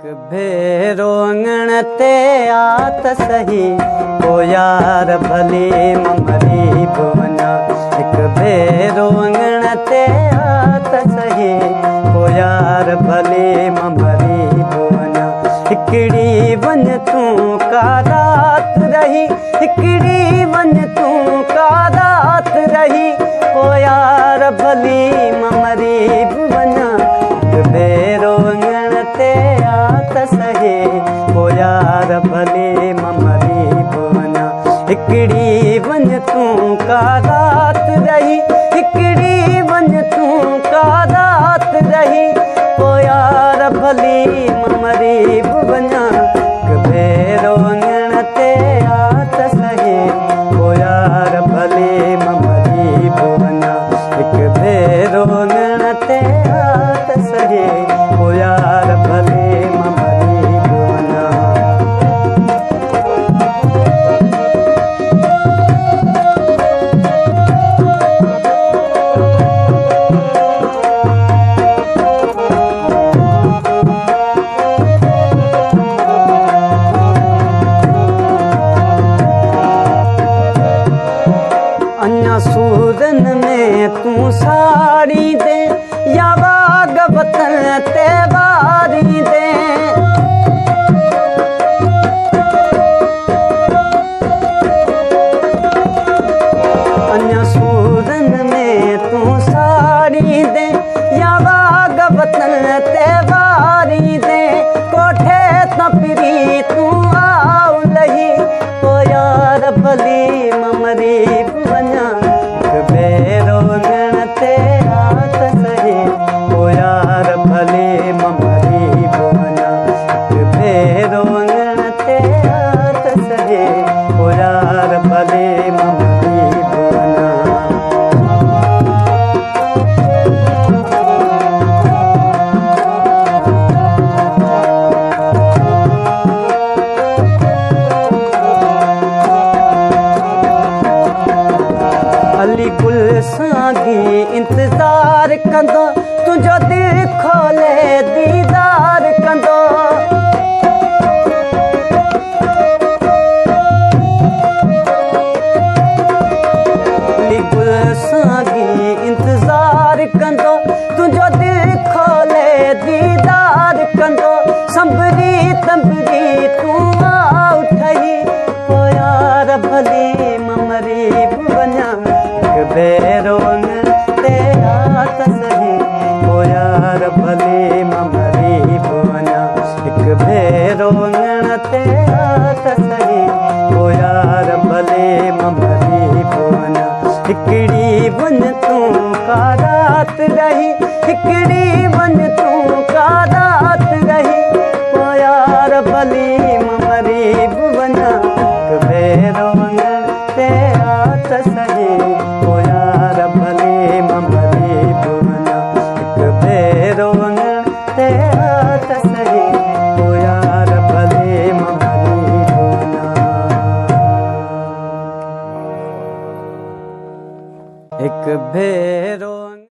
भेरो अंगण ते आत सही ओ यार भली ममरी भुवना। एक भेरो अंगण ते आत सही ओ यार भली ममरी भुवना। हिकड़ी वन तू का रात रही, हिकड़ी वन तू का रात रही ओ यार भली ममरी भुवना। भेरो अंगण ते आत सही ओ यार भली ममरी भुवना। हिकड़ी वन तू का रात रही, हिकड़ी वन तू का रात रही ओ यार भली ममरी भुवना। भेरो अंगण ते आत सही ओ यार भली ममरी भुवना। एक भेरो अंगण ते आत सही ओ यार भली ममरी भुवना। अन्या सूरन में तू साड़ी दे या बाग वतन ते बारी दे। अन्या सूरन में तू साड़ी दे या बाग वतन ते बारी दे। कोठे तपरी तू आउ लही ओ यार भली ममरी भुवना। भेरो अंगण ते आत सही ओ यार भली ममरी भुवना। भेरो अंगण ते आत सही ओ यार भली ममरी भुवना। अली गुल सागी इंतजार कंदो तुझो दिल खोले दीदार कंदो। अली गुल सागी इंतजार कंदो तुझो दिल खोले दीदार कंदो। संभरी तंबरी तू आ उठही ओ यार भली ममरी भुवना। भेरो अंगण ते आत सही ओ यार भली ममरी भुवना। एक भेरो अंगण ते आत सही ओ यार भली ममरी भुवना। हिकड़ी वन तू का रात रही, हिकड़ी वन तू का रात रही ओ यार भली ममरी भुवना। भेरो अंगण ते आत सही ओ यार भली ममरी भुवना। भेरो अंगण ते आत सही ओ यार भली ममरी भुवना। एक भेरो